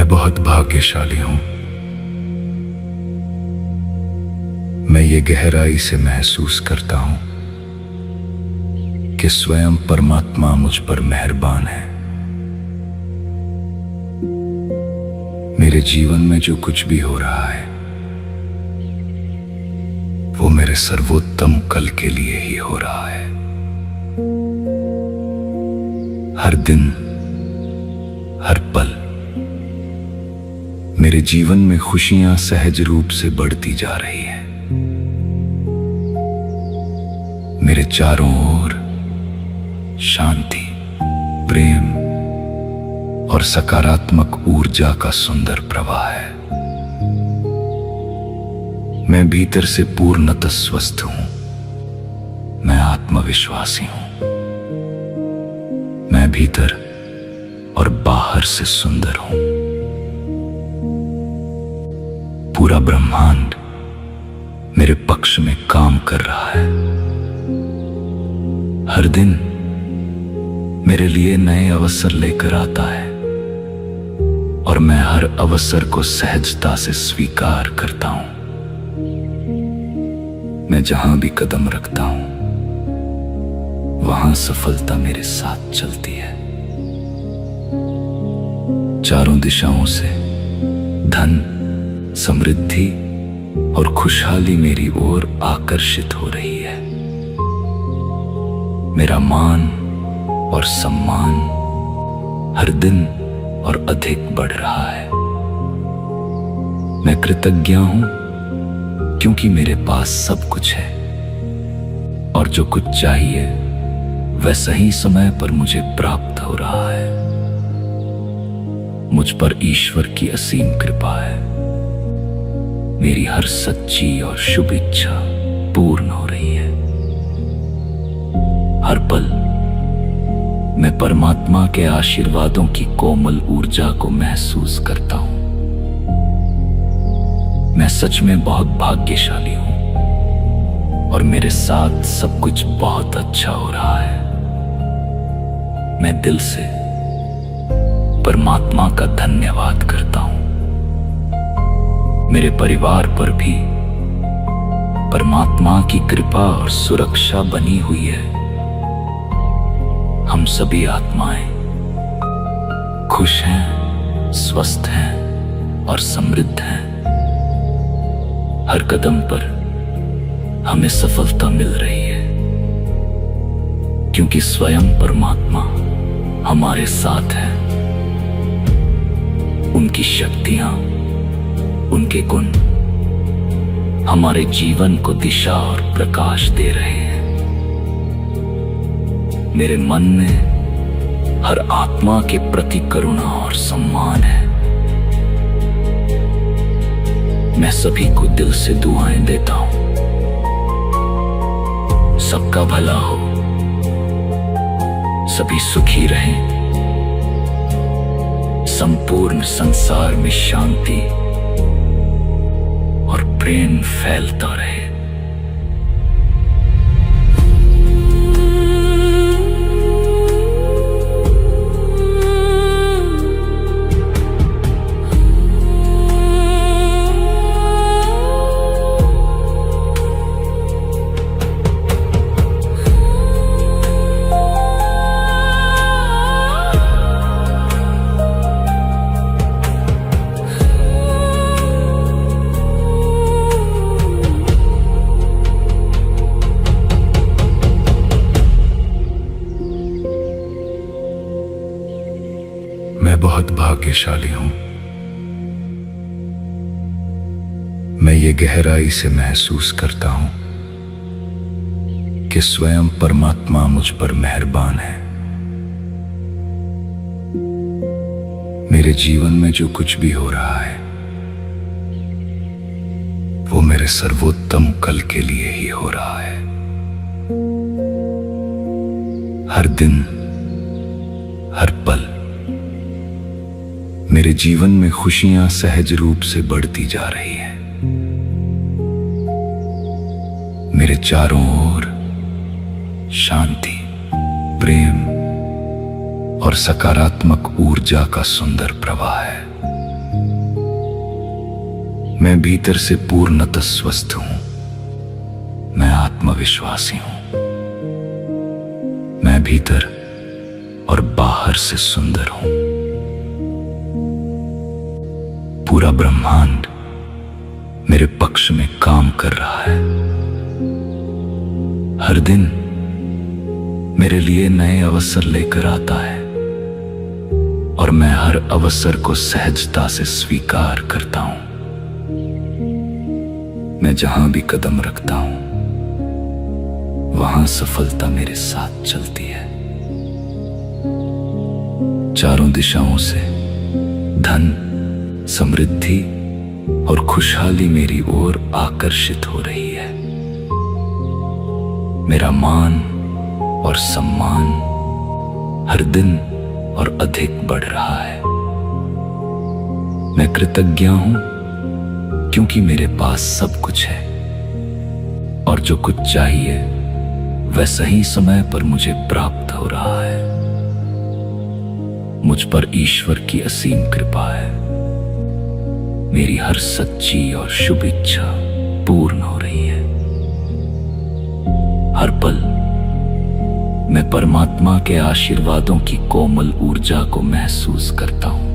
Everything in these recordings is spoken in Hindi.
मैं बहुत भाग्यशाली हूं। मैं ये गहराई से महसूस करता हूं कि स्वयं परमात्मा मुझ पर मेहरबान है। मेरे जीवन में जो कुछ भी हो रहा है वो मेरे सर्वोत्तम कल के लिए ही हो रहा है। हर दिन, हर पल मेरे जीवन में खुशियां सहज रूप से बढ़ती जा रही हैं। मेरे चारों ओर शांति, प्रेम और सकारात्मक ऊर्जा का सुंदर प्रवाह है। मैं भीतर से पूर्णतः स्वस्थ हूं। मैं आत्मविश्वासी हूं। मैं भीतर और बाहर से सुंदर हूं। पूरा ब्रह्मांड मेरे पक्ष में काम कर रहा है। हर दिन मेरे लिए नए अवसर लेकर आता है और मैं हर अवसर को सहजता से स्वीकार करता हूं। मैं जहां भी कदम रखता हूं वहां सफलता मेरे साथ चलती है। चारों दिशाओं से धन, समृद्धि और खुशहाली मेरी ओर आकर्षित हो रही है। मेरा मान और सम्मान हर दिन और अधिक बढ़ रहा है। मैं कृतज्ञ हूं क्योंकि मेरे पास सब कुछ है और जो कुछ चाहिए वह सही समय पर मुझे प्राप्त हो रहा है। मुझ पर ईश्वर की असीम कृपा है। मेरी हर सच्ची और शुभ इच्छा पूर्ण हो रही है। हर पल मैं परमात्मा के आशीर्वादों की कोमल ऊर्जा को महसूस करता हूं। मैं सच में बहुत भाग्यशाली हूं और मेरे साथ सब कुछ बहुत अच्छा हो रहा है। मैं दिल से परमात्मा का धन्यवाद करता हूं। मेरे परिवार पर भी परमात्मा की कृपा और सुरक्षा बनी हुई है। हम सभी आत्माएं खुश हैं, स्वस्थ हैं और समृद्ध हैं। हर कदम पर हमें सफलता मिल रही है क्योंकि स्वयं परमात्मा हमारे साथ है। उनकी शक्तियां, उनके गुण हमारे जीवन को दिशा और प्रकाश दे रहे हैं। मेरे मन में हर आत्मा के प्रति करुणा और सम्मान है। मैं सभी को दिल से दुआएं देता हूं। सबका भला हो, सभी सुखी रहें, संपूर्ण संसार में शांति और प्रेम फैलता रहे। मैं बहुत भाग्यशाली हूं। मैं ये गहराई से महसूस करता हूं कि स्वयं परमात्मा मुझ पर मेहरबान है। मेरे जीवन में जो कुछ भी हो रहा है वो मेरे सर्वोत्तम कल के लिए ही हो रहा है। हर दिन, हर पल मेरे जीवन में खुशियां सहज रूप से बढ़ती जा रही हैं। मेरे चारों ओर शांति, प्रेम और सकारात्मक ऊर्जा का सुंदर प्रवाह है। मैं भीतर से पूर्णतः स्वस्थ हूं। मैं आत्मविश्वासी हूं। मैं भीतर और बाहर से सुंदर हूं। पूरा ब्रह्मांड मेरे पक्ष में काम कर रहा है। हर दिन मेरे लिए नए अवसर लेकर आता है और मैं हर अवसर को सहजता से स्वीकार करता हूं। मैं जहां भी कदम रखता हूं वहां सफलता मेरे साथ चलती है। चारों दिशाओं से धन, समृद्धि और खुशहाली मेरी ओर आकर्षित हो रही है। मेरा मान और सम्मान हर दिन और अधिक बढ़ रहा है। मैं कृतज्ञ हूं क्योंकि मेरे पास सब कुछ है और जो कुछ चाहिए वह सही समय पर मुझे प्राप्त हो रहा है। मुझ पर ईश्वर की असीम कृपा है। मेरी हर सच्ची और शुभ इच्छा पूर्ण हो रही है। हर पल मैं परमात्मा के आशीर्वादों की कोमल ऊर्जा को महसूस करता हूं।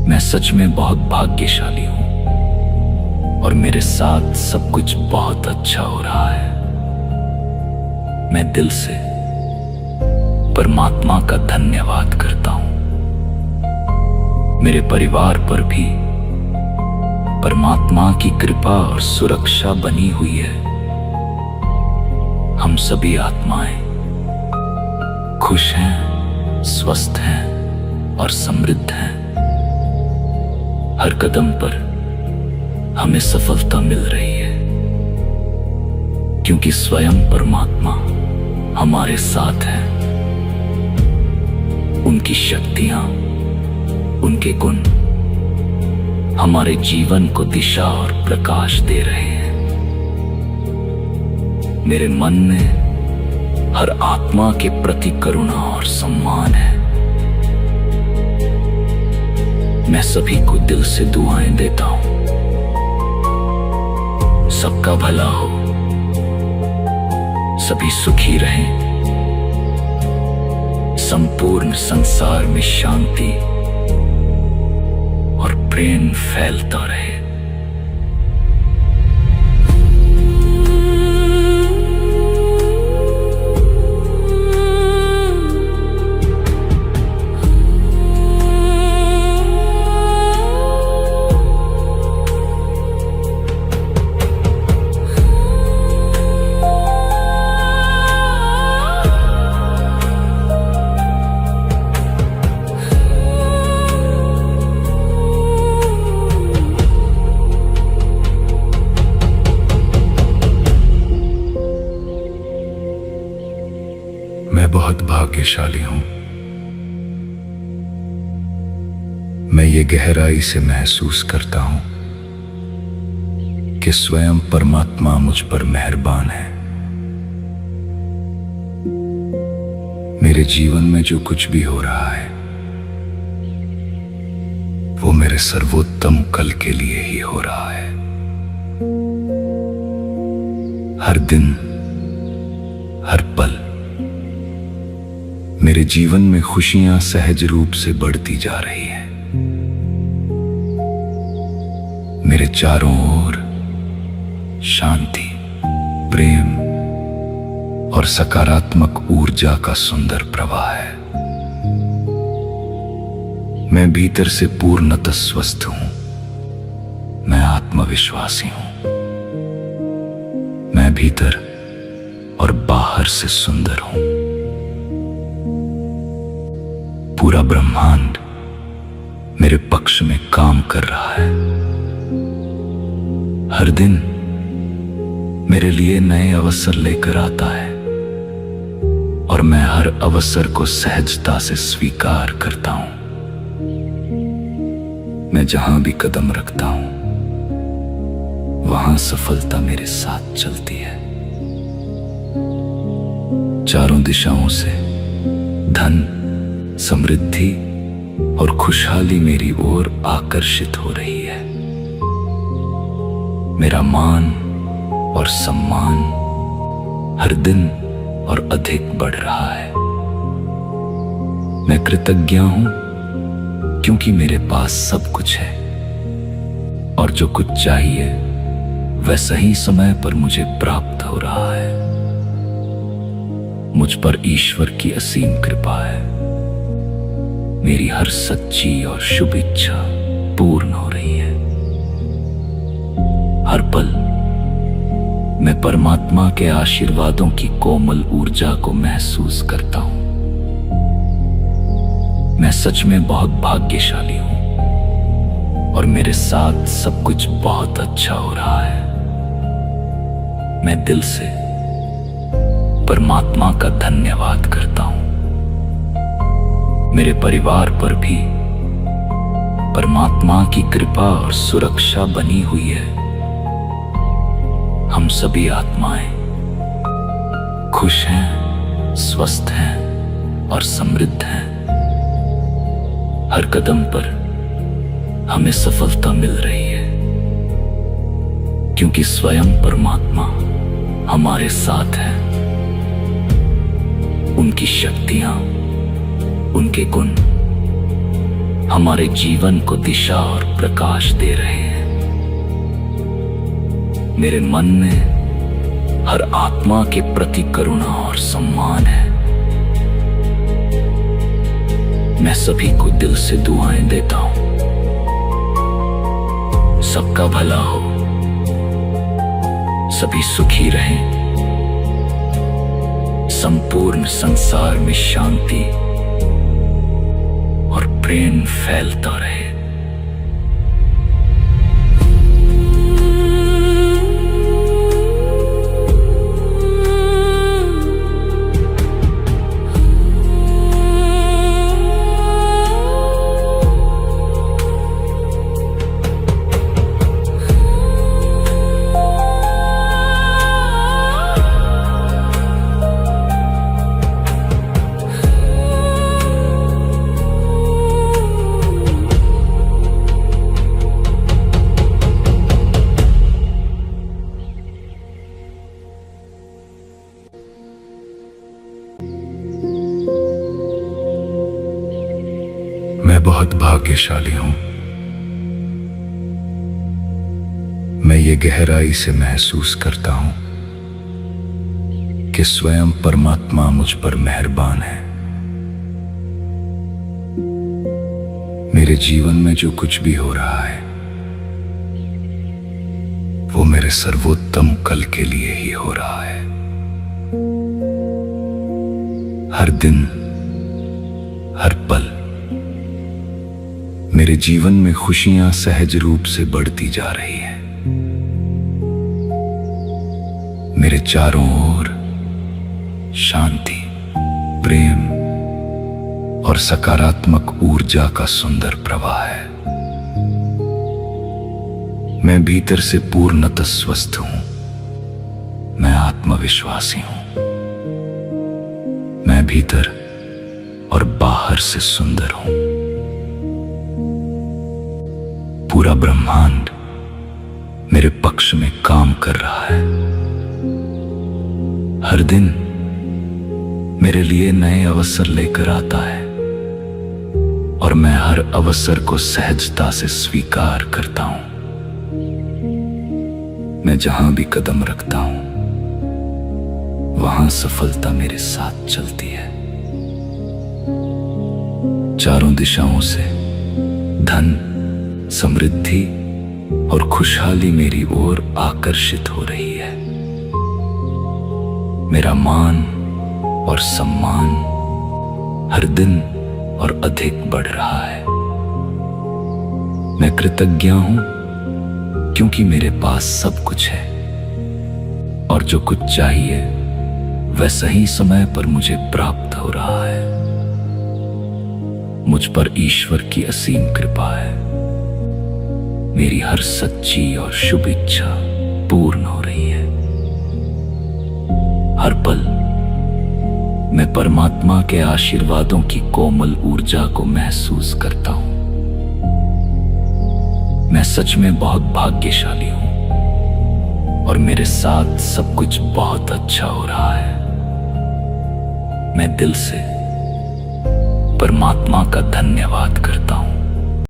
मैं सच में बहुत भाग्यशाली हूं और मेरे साथ सब कुछ बहुत अच्छा हो रहा है। मैं दिल से परमात्मा का धन्यवाद करता हूं। मेरे परिवार पर भी परमात्मा की कृपा और सुरक्षा बनी हुई है। हम सभी आत्माएं खुश हैं, स्वस्थ हैं और समृद्ध हैं। हर कदम पर हमें सफलता मिल रही है क्योंकि स्वयं परमात्मा हमारे साथ है। उनकी शक्तियां, उनके गुण हमारे जीवन को दिशा और प्रकाश दे रहे हैं। मेरे मन में हर आत्मा के प्रति करुणा और सम्मान है। मैं सभी को दिल से दुआएं देता हूं। सबका भला हो, सभी सुखी रहें, संपूर्ण संसार में शांति और प्रेम फैलता रहे। मैं बहुत भाग्यशाली हूं। मैं ये गहराई से महसूस करता हूं कि स्वयं परमात्मा मुझ पर मेहरबान है। मेरे जीवन में जो कुछ भी हो रहा है वो मेरे सर्वोत्तम कल के लिए ही हो रहा है। हर दिन, हर पल मेरे जीवन में खुशियां सहज रूप से बढ़ती जा रही हैं। मेरे चारों ओर शांति, प्रेम और सकारात्मक ऊर्जा का सुंदर प्रवाह है। मैं भीतर से पूर्णतः स्वस्थ हूं। मैं आत्मविश्वासी हूं। मैं भीतर और बाहर से सुंदर हूं। पूरा ब्रह्मांड मेरे पक्ष में काम कर रहा है। हर दिन मेरे लिए नए अवसर लेकर आता है और मैं हर अवसर को सहजता से स्वीकार करता हूं। मैं जहां भी कदम रखता हूं वहां सफलता मेरे साथ चलती है। चारों दिशाओं से धन, समृद्धि और खुशहाली मेरी ओर आकर्षित हो रही है। मेरा मान और सम्मान हर दिन और अधिक बढ़ रहा है। मैं कृतज्ञ हूं क्योंकि मेरे पास सब कुछ है और जो कुछ चाहिए वह सही समय पर मुझे प्राप्त हो रहा है। मुझ पर ईश्वर की असीम कृपा है। मेरी हर सच्ची और शुभ इच्छा पूर्ण हो रही है। हर पल मैं परमात्मा के आशीर्वादों की कोमल ऊर्जा को महसूस करता हूं। मैं सच में बहुत भाग्यशाली हूं और मेरे साथ सब कुछ बहुत अच्छा हो रहा है। मैं दिल से परमात्मा का धन्यवाद करता हूं। मेरे परिवार पर भी परमात्मा की कृपा और सुरक्षा बनी हुई है। हम सभी आत्माएं खुश हैं, स्वस्थ हैं और समृद्ध हैं। हर कदम पर हमें सफलता मिल रही है क्योंकि स्वयं परमात्मा हमारे साथ है। उनकी शक्तियां, उनके गुण हमारे जीवन को दिशा और प्रकाश दे रहे हैं। मेरे मन में हर आत्मा के प्रति करुणा और सम्मान है। मैं सभी को दिल से दुआएं देता हूं। सबका भला हो, सभी सुखी रहें, संपूर्ण संसार में शांति और प्रेम फैलता रहे। मैं बहुत भाग्यशाली हूं। मैं ये गहराई से महसूस करता हूं कि स्वयं परमात्मा मुझ पर मेहरबान है। मेरे जीवन में जो कुछ भी हो रहा है वो मेरे सर्वोत्तम कल के लिए ही हो रहा है। हर दिन, हर पल मेरे जीवन में खुशियां सहज रूप से बढ़ती जा रही हैं। मेरे चारों ओर शांति, प्रेम और सकारात्मक ऊर्जा का सुंदर प्रवाह है। मैं भीतर से पूर्णतः स्वस्थ हूं। मैं आत्मविश्वासी हूं। मैं भीतर और बाहर से सुंदर हूं। पूरा ब्रह्मांड मेरे पक्ष में काम कर रहा है। हर दिन मेरे लिए नए अवसर लेकर आता है और मैं हर अवसर को सहजता से स्वीकार करता हूं। मैं जहां भी कदम रखता हूं वहां सफलता मेरे साथ चलती है। चारों दिशाओं से धन, समृद्धि और खुशहाली मेरी ओर आकर्षित हो रही है। मेरा मान और सम्मान हर दिन और अधिक बढ़ रहा है। मैं कृतज्ञ हूं क्योंकि मेरे पास सब कुछ है और जो कुछ चाहिए वह सही समय पर मुझे प्राप्त हो रहा है। मुझ पर ईश्वर की असीम कृपा है। मेरी हर सच्ची और शुभ इच्छा पूर्ण हो रही है। हर पल मैं परमात्मा के आशीर्वादों की कोमल ऊर्जा को महसूस करता हूं। मैं सच में बहुत भाग्यशाली हूं और मेरे साथ सब कुछ बहुत अच्छा हो रहा है। मैं दिल से परमात्मा का धन्यवाद करता हूं।